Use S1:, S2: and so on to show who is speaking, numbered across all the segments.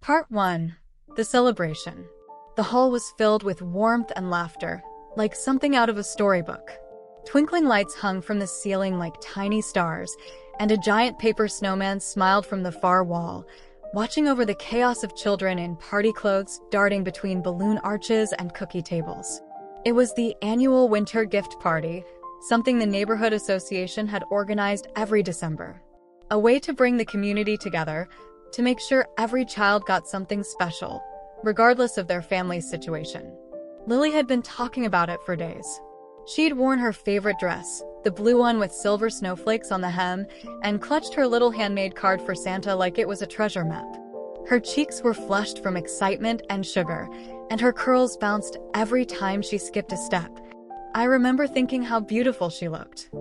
S1: Part 1. The celebration. The hall was filled with warmth and laughter, like something out of a storybook. Twinkling lights hung from the ceiling like tiny stars, and a giant paper snowman smiled from the far wall, watching over the chaos of children in party clothes darting between balloon arches and cookie tables. It was the annual winter gift party, something the neighborhood association had organized every December. A way to bring the community together, to make sure every child got something special, regardless of their family's situation. Lily had been talking about it for days. She'd worn her favorite dress, the blue one with silver snowflakes on the hem, and clutched her little handmade card for Santa like it was a treasure map. Her cheeks were flushed from excitement and sugar, and her curls bounced every time she skipped a step. I remember thinking how beautiful she looked.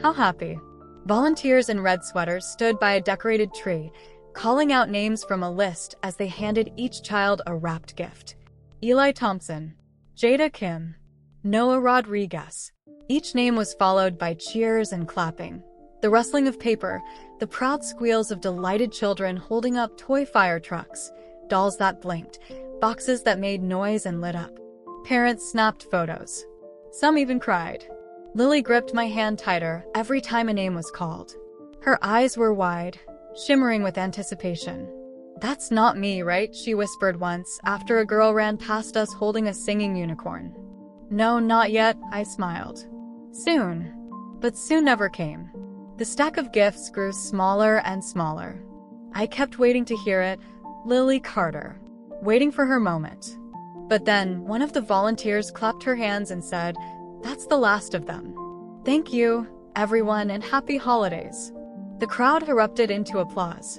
S1: How happy. Volunteers in red sweaters stood by a decorated tree, calling out names from a list as they handed each child a wrapped gift. Eli Thompson, Jada Kim, Noah Rodriguez. Each name was followed by cheers and clapping. The rustling of paper, the proud squeals of delighted children holding up toy fire trucks, dolls that blinked, boxes that made noise and lit up. Parents snapped photos. Some even cried. Lily gripped my hand tighter every time a name was called. Her eyes were wide, shimmering with anticipation. "That's not me, right?" she whispered once after a girl ran past us holding a singing unicorn. "No, not yet," I smiled. Soon. But soon never came. The stack of gifts grew smaller and smaller. I kept waiting to hear it, Lily Carter, waiting for her moment. But then one of the volunteers clapped her hands and said, "That's the last of them. Thank you, everyone, and happy holidays." The crowd erupted into applause.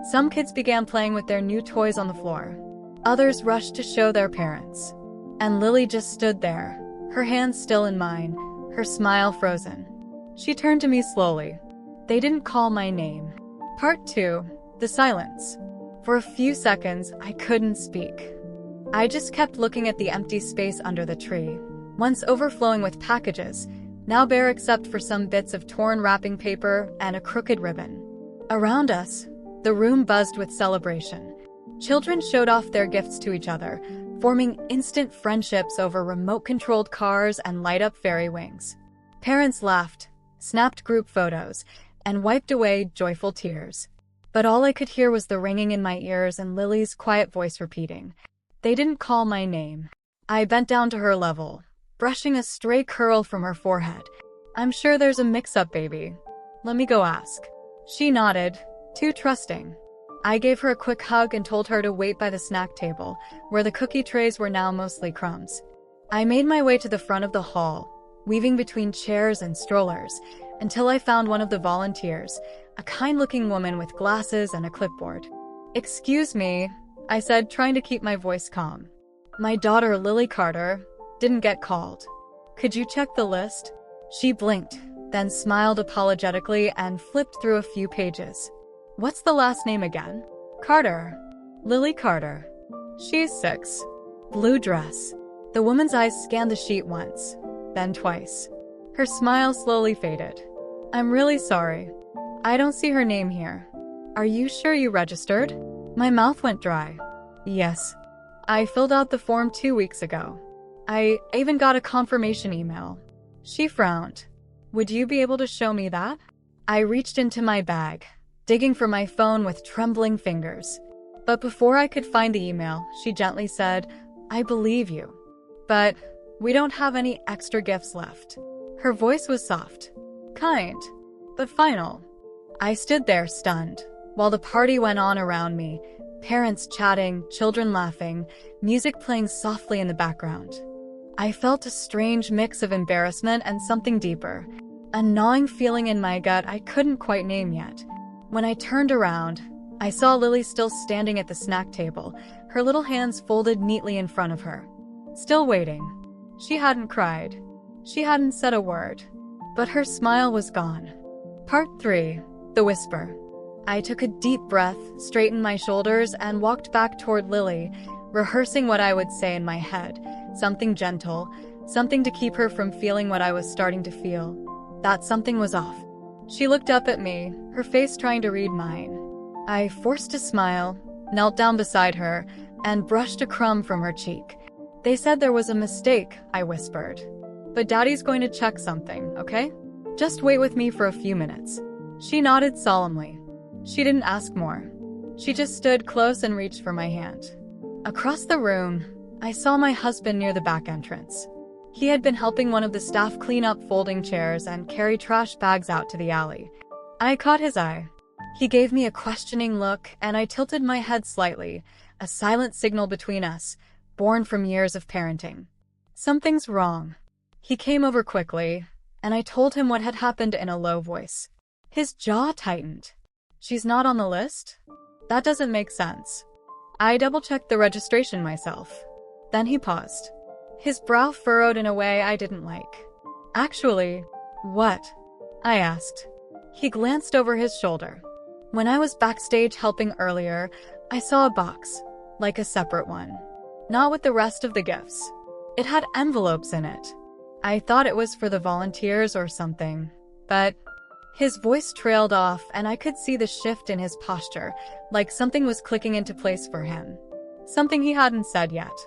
S1: Some kids began playing with their new toys on the floor. Others rushed to show their parents. And Lily just stood there, her hands still in mine, her smile frozen. She turned to me slowly. They didn't call my name. Part 2. The silence. For a few seconds, I couldn't speak. I just kept looking at the empty space under the tree, once overflowing with packages, now bare except for some bits of torn wrapping paper and a crooked ribbon. Around us, the room buzzed with celebration. Children showed off their gifts to each other, forming instant friendships over remote-controlled cars and light-up fairy wings. Parents laughed, snapped group photos, and wiped away joyful tears. But all I could hear was the ringing in my ears and Lily's quiet voice repeating, "They didn't call my name." I bent down to her level, brushing a stray curl from her forehead. "I'm sure there's a mix-up, baby. Let me go ask." She nodded, too trusting. I gave her a quick hug and told her to wait by the snack table, where the cookie trays were now mostly crumbs. I made my way to the front of the hall, weaving between chairs and strollers, until I found one of the volunteers, a kind-looking woman with glasses and a clipboard. "Excuse me," I said, trying to keep my voice calm. "My daughter, Lily Carter, didn't get called. Could you check the list?" She blinked, then smiled apologetically and flipped through a few pages. "What's the last name again?" "Carter. Lily Carter. She's 6. Blue dress." The woman's eyes scanned the sheet once, then twice. Her smile slowly faded. "I'm really sorry. I don't see her name here. Are you sure you registered?" My mouth went dry. "Yes. I filled out the form 2 weeks ago. I even got a confirmation email." She frowned. "Would you be able to show me that?" I reached into my bag, digging for my phone with trembling fingers. But before I could find the email, she gently said, "I believe you. But we don't have any extra gifts left." Her voice was soft, kind, but final. I stood there stunned, while the party went on around me, parents chatting, children laughing, music playing softly in the background. I felt a strange mix of embarrassment and something deeper, a gnawing feeling in my gut I couldn't quite name yet. When I turned around, I saw Lily still standing at the snack table, her little hands folded neatly in front of her. Still waiting. She hadn't cried. She hadn't said a word. But her smile was gone. Part 3. The whisper. I took a deep breath, straightened my shoulders, and walked back toward Lily, rehearsing what I would say in my head. Something gentle, something to keep her from feeling what I was starting to feel. That something was off. She looked up at me, her face trying to read mine. I forced a smile, knelt down beside her, and brushed a crumb from her cheek. "They said there was a mistake," I whispered. "But Daddy's going to check something, okay? Just wait with me for a few minutes." She nodded solemnly. She didn't ask more. She just stood close and reached for my hand. Across the room, I saw my husband near the back entrance. He had been helping one of the staff clean up folding chairs and carry trash bags out to the alley. I caught his eye. He gave me a questioning look, and I tilted my head slightly, a silent signal between us, born from years of parenting. "Something's wrong." He came over quickly, and I told him what had happened in a low voice. His jaw tightened. "She's not on the list? That doesn't make sense." I double-checked the registration myself. Then he paused. His brow furrowed in a way I didn't like. "Actually, what?" I asked. He glanced over his shoulder. When I was backstage helping earlier, I saw a box, like a separate one. Not with the rest of the gifts. It had envelopes in it. I thought it was for the volunteers or something, but his voice trailed off and I could see the shift in his posture, like something was clicking into place for him. Something he hadn't said yet.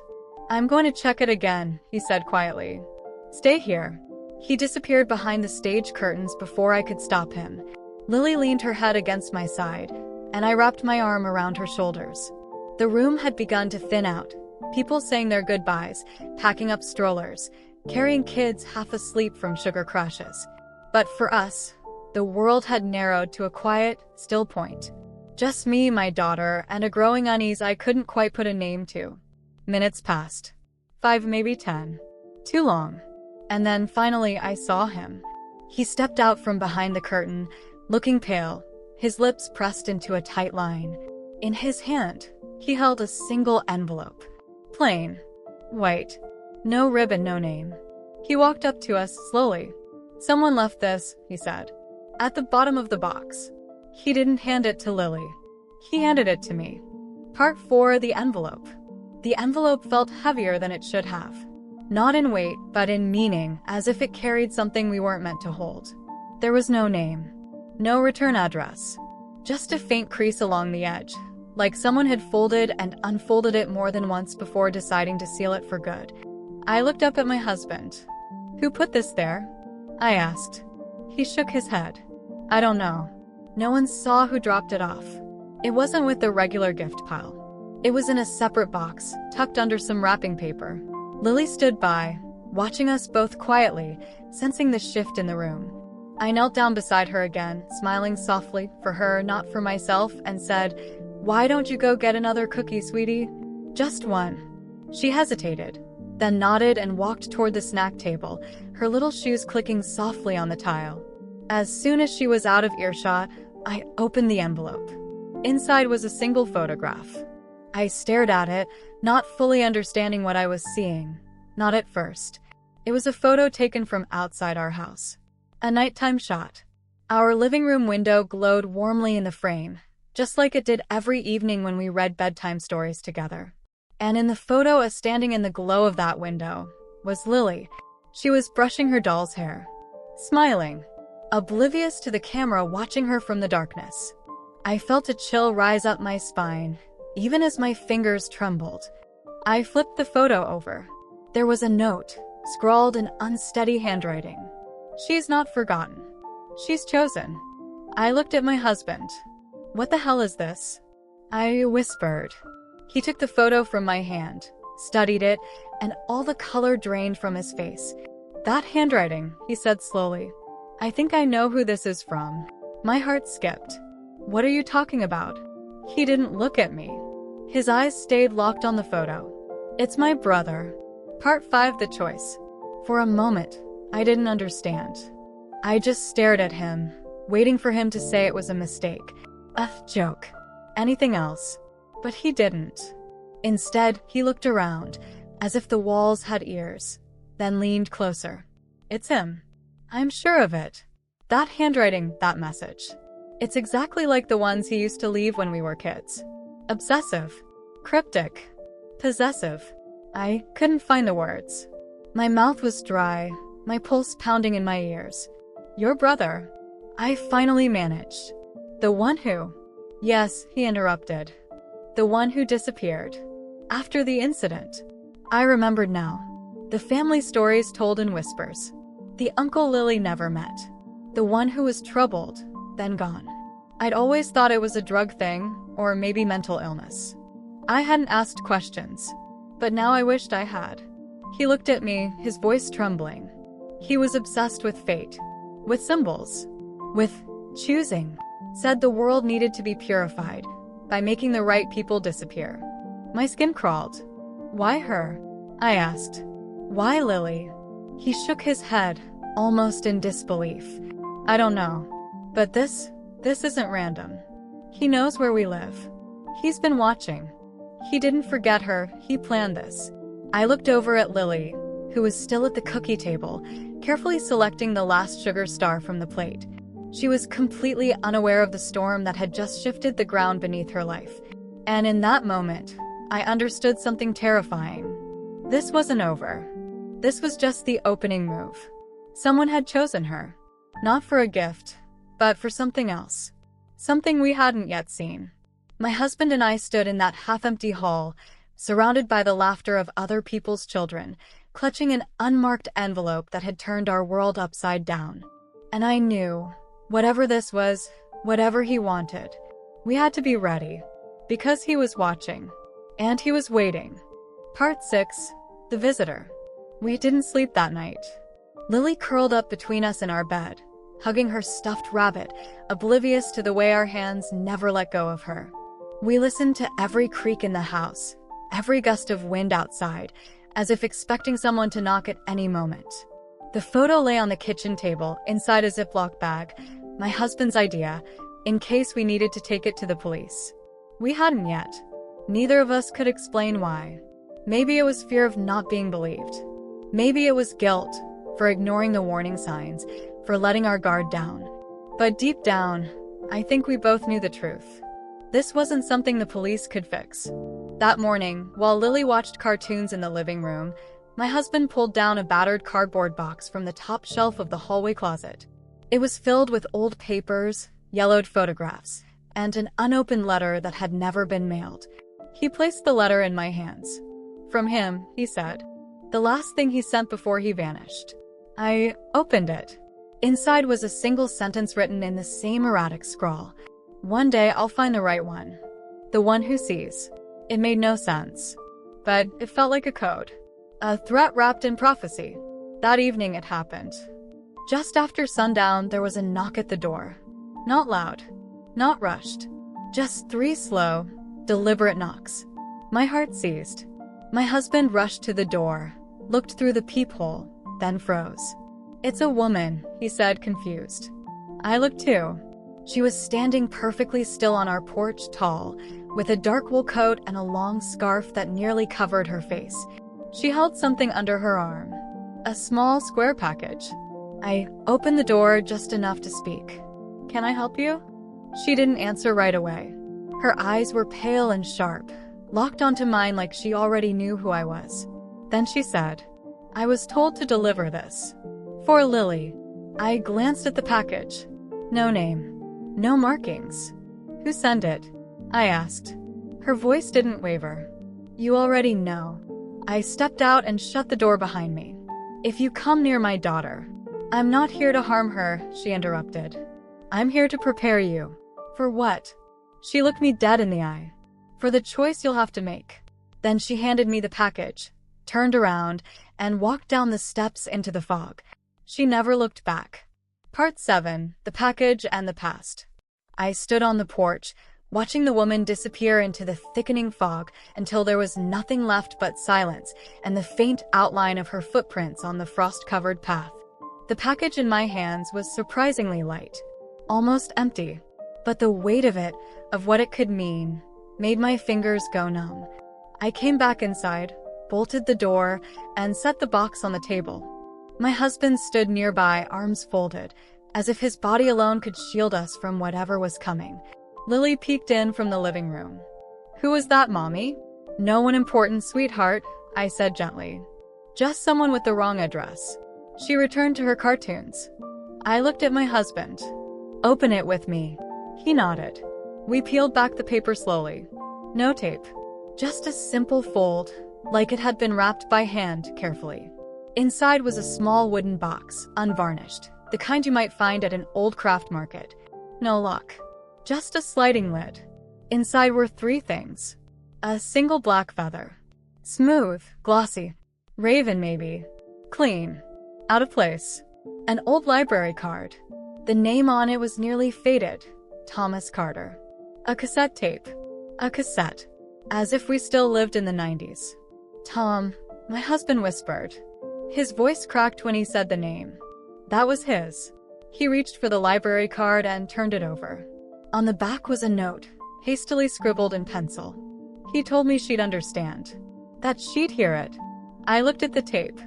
S1: "I'm going to check it again," he said quietly. "Stay here." He disappeared behind the stage curtains before I could stop him. Lily leaned her head against my side, and I wrapped my arm around her shoulders. The room had begun to thin out, people saying their goodbyes, packing up strollers, carrying kids half asleep from sugar crashes. But for us, the world had narrowed to a quiet, still point. Just me, my daughter, and a growing unease I couldn't quite put a name to. Minutes passed. 5, maybe 10. Too long. And then finally I saw him. He stepped out from behind the curtain, looking pale, his lips pressed into a tight line. In his hand, he held a single envelope. Plain. White. No ribbon, no name. He walked up to us slowly. "Someone left this," he said. "At the bottom of the box." He didn't hand it to Lily. He handed it to me. Part 4, the envelope. The envelope felt heavier than it should have. Not in weight, but in meaning, as if it carried something we weren't meant to hold. There was no name. No return address. Just a faint crease along the edge, like someone had folded and unfolded it more than once before deciding to seal it for good. I looked up at my husband. "Who put this there?" I asked. He shook his head. "I don't know. No one saw who dropped it off. It wasn't with the regular gift pile. It was in a separate box, tucked under some wrapping paper." Lily stood by, watching us both quietly, sensing the shift in the room. I knelt down beside her again, smiling softly, for her, not for myself, and said, "Why don't you go get another cookie, sweetie?" "Just one." She hesitated, then nodded and walked toward the snack table, her little shoes clicking softly on the tile. As soon as she was out of earshot, I opened the envelope. Inside was a single photograph. I stared at it, not fully understanding what I was seeing. Not at first. It was a photo taken from outside our house. A nighttime shot. Our living room window glowed warmly in the frame, just like it did every evening when we read bedtime stories together. And in the photo, standing in the glow of that window, was Lily. She was brushing her doll's hair, smiling, oblivious to the camera watching her from the darkness. I felt a chill rise up my spine, even as my fingers trembled. I flipped the photo over. There was a note, scrawled in unsteady handwriting. "She's not forgotten. She's chosen." I looked at my husband. "What the hell is this?" I whispered. He took the photo from my hand, studied it, and all the color drained from his face. "That handwriting," he said slowly. "I think I know who this is from." My heart skipped. "What are you talking about?" He didn't look at me. His eyes stayed locked on the photo. "It's my brother." Part 5, the choice. For a moment, I didn't understand. I just stared at him, waiting for him to say it was a mistake, a joke, anything else. But he didn't. Instead, he looked around, as if the walls had ears, then leaned closer. "It's him. I'm sure of it. That handwriting, that message. It's exactly like the ones he used to leave when we were kids. Obsessive, cryptic, possessive." I couldn't find the words. My mouth was dry, my pulse pounding in my ears. "Your brother," I finally managed. "The one who—" "Yes," he interrupted. the one who disappeared. After the incident, I remembered now. The family stories told in whispers. The uncle Lily never met. The one who was troubled, then gone. I'd always thought it was a drug thing, or maybe mental illness. I hadn't asked questions, but now I wished I had. He looked at me, his voice trembling. He was obsessed with fate, with symbols, with choosing. Said the world needed to be purified by making the right people disappear. My skin crawled. Why her? I asked. Why Lily? He shook his head, almost in disbelief. I don't know. But this isn't random. He knows where we live. He's been watching. He didn't forget her, he planned this. I looked over at Lily, who was still at the cookie table, carefully selecting the last sugar star from the plate. She was completely unaware of the storm that had just shifted the ground beneath her life. And in that moment, I understood something terrifying. This wasn't over. This was just the opening move. Someone had chosen her. Not for a gift, but for something else. Something we hadn't yet seen. My husband and I stood in that half-empty hall, surrounded by the laughter of other people's children, clutching an unmarked envelope that had turned our world upside down. And I knew, whatever this was, whatever he wanted, we had to be ready. Because he was watching. And he was waiting. Part 6. The Visitor. We didn't sleep that night. Lily curled up between us in our bed, hugging her stuffed rabbit, oblivious to the way our hands never let go of her. We listened to every creak in the house, every gust of wind outside, as if expecting someone to knock at any moment. The photo lay on the kitchen table, inside a Ziploc bag, my husband's idea, in case we needed to take it to the police. We hadn't yet. Neither of us could explain why. Maybe it was fear of not being believed. Maybe it was guilt for ignoring the warning signs, for letting our guard down. But deep down, I think we both knew the truth. This wasn't something the police could fix. That morning, while Lily watched cartoons in the living room, my husband pulled down a battered cardboard box from the top shelf of the hallway closet. It was filled with old papers, yellowed photographs, and an unopened letter that had never been mailed. He placed the letter in my hands. From him, he said. The last thing he sent before he vanished. I opened it. Inside was a single sentence written in the same erratic scrawl. One day I'll find the right one. The one who sees. It made no sense. But it felt like a code. A threat wrapped in prophecy. That evening it happened. Just after sundown, there was a knock at the door. Not loud. Not rushed. Just 3 slow, deliberate knocks. My heart seized. My husband rushed to the door, looked through the peephole, then froze. It's a woman, he said, confused. I looked too. She was standing perfectly still on our porch, tall, with a dark wool coat and a long scarf that nearly covered her face. She held something under her arm. A small square package. I opened the door just enough to speak. Can I help you? She didn't answer right away. Her eyes were pale and sharp, locked onto mine like she already knew who I was. Then she said, I was told to deliver this. For Lily. I glanced at the package. No name. No markings. Who sent it? I asked. Her voice didn't waver. You already know. I stepped out and shut the door behind me. If you come near my daughter. I'm not here to harm her, she interrupted. I'm here to prepare you. For what? She looked me dead in the eye. For the choice you'll have to make. Then she handed me the package, turned around, and walked down the steps into the fog. She never looked back. Part 7. The Package and the Past. I stood on the porch, watching the woman disappear into the thickening fog until there was nothing left but silence and the faint outline of her footprints on the frost-covered path. The package in my hands was surprisingly light, almost empty, but the weight of it, of what it could mean, made my fingers go numb. I came back inside, bolted the door, and set the box on the table. My husband stood nearby, arms folded, as if his body alone could shield us from whatever was coming. Lily peeked in from the living room. Who was that, Mommy? No one important, sweetheart, I said gently. Just someone with the wrong address. She returned to her cartoons. I looked at my husband. Open it with me. He nodded. We peeled back the paper slowly. No tape. Just a simple fold, like it had been wrapped by hand carefully. Inside was a small wooden box, unvarnished, the kind you might find at an old craft market. No luck. Just a sliding lid. Inside were three things. A single black feather. Smooth, glossy. Raven, maybe. Clean. Out of place. An old library card. The name on it was nearly faded. Thomas Carter. A cassette tape. A cassette. As if we still lived in the 90s. Tom, my husband whispered. His voice cracked when he said the name. That was his. He reached for the library card and turned it over. On the back was a note, hastily scribbled in pencil. He told me she'd understand. That she'd hear it. I looked at the tape.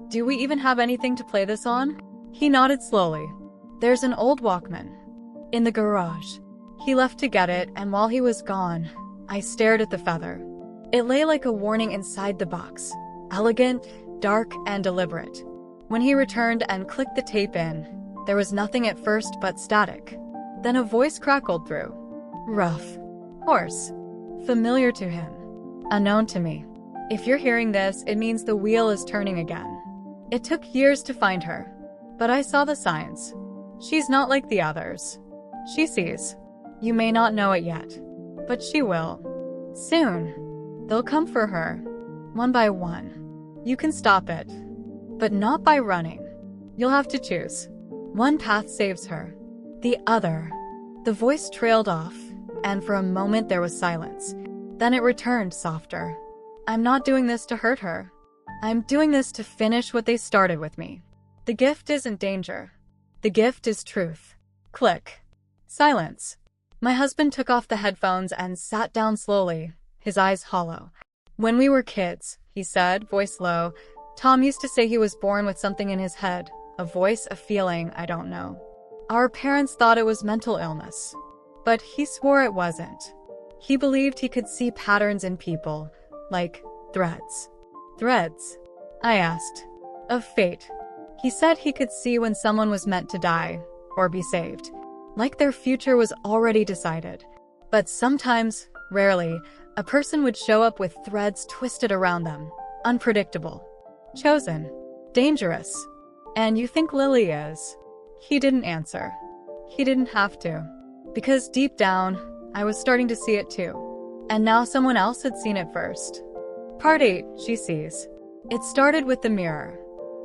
S1: Do we even have anything to play this on? He nodded slowly. There's an old Walkman. In the garage. He left to get it, and while he was gone, I stared at the feather. It lay like a warning inside the box. Elegant, dark, and deliberate. When he returned and clicked the tape in, there was nothing at first but static. Then a voice crackled through. Rough. Hoarse. Familiar to him. Unknown to me. If you're hearing this, it means the wheel is turning again. It took years to find her, but I saw the signs. She's not like the others. She sees. You may not know it yet, but she will. Soon. They'll come for her. One by one. You can stop it. But not by running. You'll have to choose. One path saves her. The other. The voice trailed off, and for a moment there was silence. Then it returned softer. I'm not doing this to hurt her. I'm doing this to finish what they started with me. The gift isn't danger. The gift is truth. Click. Silence. My husband took off the headphones and sat down slowly, his eyes hollow. When we were kids, he said, voice low, Tom used to say he was born with something in his head, a voice, a feeling, I don't know. Our parents thought it was mental illness, but he swore it wasn't. He believed he could see patterns in people, like threads. Threads? I asked. Of fate. He said he could see when someone was meant to die, or be saved. Like their future was already decided. But sometimes, rarely, a person would show up with threads twisted around them. Unpredictable. Chosen. Dangerous. And you think Lily is? He didn't answer. He didn't have to. Because deep down, I was starting to see it too. And now someone else had seen it first. Part 8, she sees. It started with the mirror.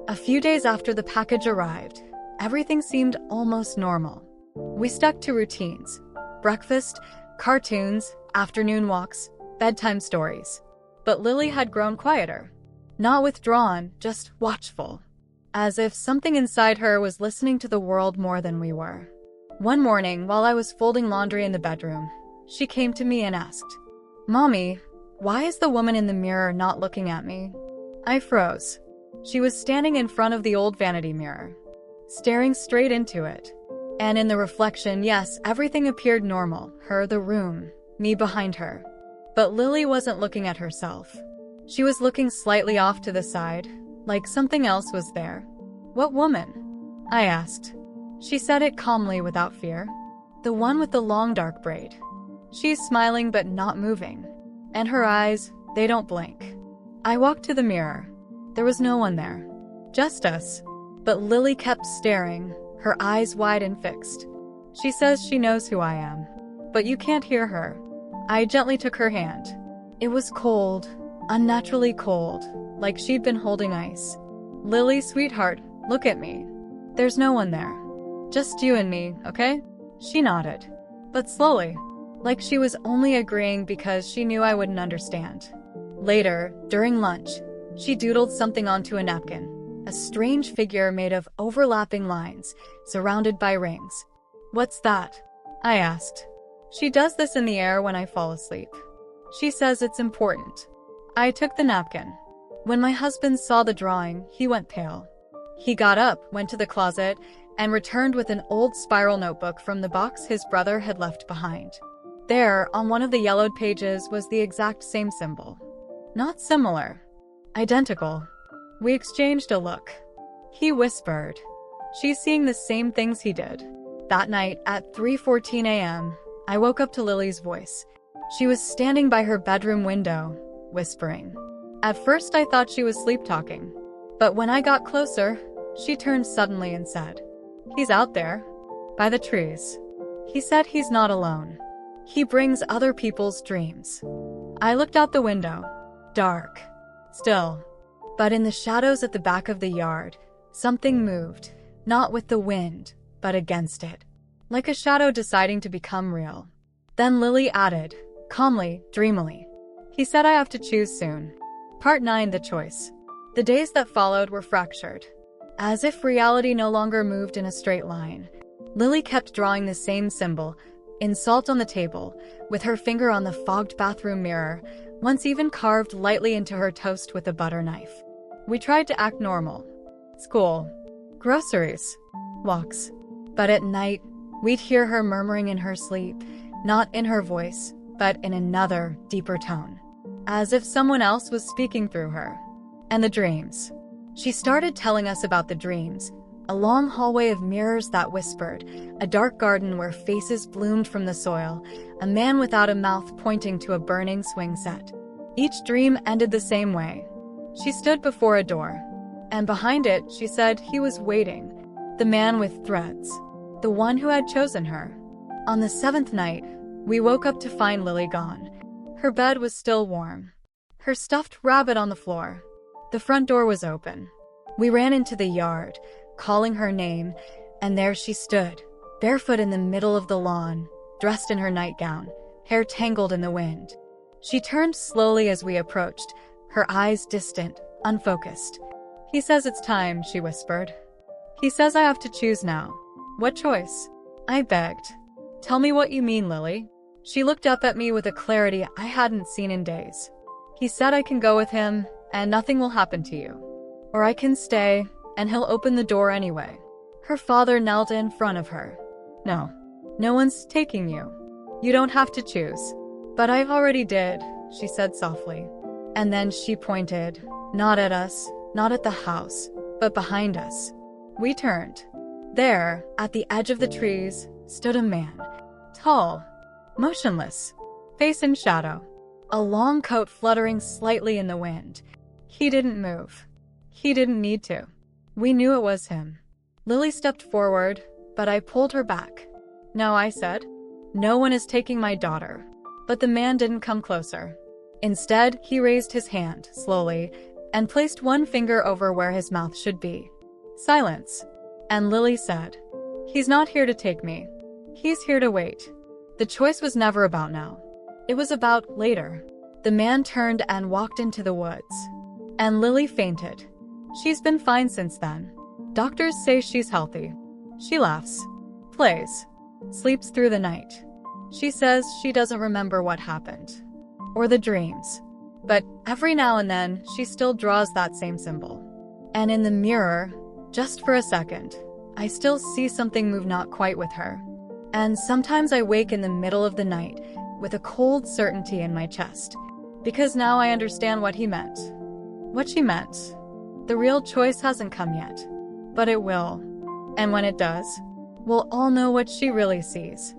S1: A few days after the package arrived, everything seemed almost normal. We stuck to routines. Breakfast, cartoons, afternoon walks, bedtime stories. But Lily had grown quieter. Not withdrawn, just watchful. As if something inside her was listening to the world more than we were. One morning, while I was folding laundry in the bedroom, she came to me and asked, Mommy, why is the woman in the mirror not looking at me? I froze. She was standing in front of the old vanity mirror, staring straight into it. And in the reflection, yes, everything appeared normal. Her, the room, me behind her. But Lily wasn't looking at herself. She was looking slightly off to the side, like something else was there. What woman? I asked. She said it calmly without fear. The one with the long dark braid. She's smiling but not moving. And her eyes, they don't blink. I walked to the mirror. There was no one there. Just us. But Lily kept staring, her eyes wide and fixed. She says she knows who I am. But you can't hear her. I gently took her hand. It was cold, unnaturally cold, like she'd been holding ice. Lily, sweetheart, look at me. There's no one there. Just you and me, okay? She nodded. But slowly, like she was only agreeing because she knew I wouldn't understand. Later, during lunch, she doodled something onto a napkin. A strange figure made of overlapping lines, surrounded by rings. What's that? I asked. She does this in the air when I fall asleep. She says it's important. I took the napkin. When my husband saw the drawing, he went pale. He got up, went to the closet, and returned with an old spiral notebook from the box his brother had left behind. There, on one of the yellowed pages, was the exact same symbol. Not similar. Identical. We exchanged a look. He whispered, She's seeing the same things he did. That night, at 3:14 a.m., I woke up to Lily's voice. She was standing by her bedroom window, whispering. At first I thought she was sleep-talking, but when I got closer, she turned suddenly and said, "He's out there, by the trees." He said he's not alone. He brings other people's dreams. I looked out the window. Dark. Still. But in the shadows at the back of the yard, something moved, not with the wind, but against it. Like a shadow deciding to become real. Then Lily added, calmly, dreamily. He said I have to choose soon. Part 9. The choice. The days that followed were fractured. As if reality no longer moved in a straight line. Lily kept drawing the same symbol, in salt on the table, with her finger on the fogged bathroom mirror, once even carved lightly into her toast with a butter knife. We tried to act normal. School. Groceries. Walks. But at night, we'd hear her murmuring in her sleep, not in her voice, but in another, deeper tone. As if someone else was speaking through her. And the dreams. She started telling us about the dreams. A long hallway of mirrors that whispered, a dark garden where faces bloomed from the soil, a man without a mouth pointing to a burning swing set. Each dream ended the same way. She stood before a door, and behind it, she said, he was waiting. The man with threads. The one who had chosen her. On the 7th night, we woke up to find Lily gone. Her bed was still warm. Her stuffed rabbit on the floor. The front door was open. We ran into the yard, calling her name, and there she stood, barefoot in the middle of the lawn, dressed in her nightgown, hair tangled in the wind. She turned slowly as we approached, her eyes distant, unfocused. He says it's time, she whispered. He says I have to choose now. What choice? I begged. Tell me what you mean, Lily. She looked up at me with a clarity I hadn't seen in days. He said I can go with him, and nothing will happen to you. Or I can stay, and he'll open the door anyway. Her father knelt in front of her. No. No one's taking you. You don't have to choose. But I already did, she said softly. And then she pointed, not at us, not at the house, but behind us. We turned. There, at the edge of the trees, stood a man. Tall. Motionless. Face in shadow. A long coat fluttering slightly in the wind. He didn't move. He didn't need to. We knew it was him. Lily stepped forward, but I pulled her back. No, I said. No one is taking my daughter. But the man didn't come closer. Instead, he raised his hand, slowly, and placed one finger over where his mouth should be. Silence. And Lily said, he's not here to take me. He's here to wait. The choice was never about now. It was about later. The man turned and walked into the woods. And Lily fainted. She's been fine since then. Doctors say she's healthy. She laughs. Plays. Sleeps through the night. She says she doesn't remember what happened. Or the dreams. But every now and then, she still draws that same symbol. And in the mirror, just for a second, I still see something move not quite with her. And sometimes I wake in the middle of the night with a cold certainty in my chest. Because now I understand what he meant. What she meant. The real choice hasn't come yet. But it will. And when it does, we'll all know what she really sees.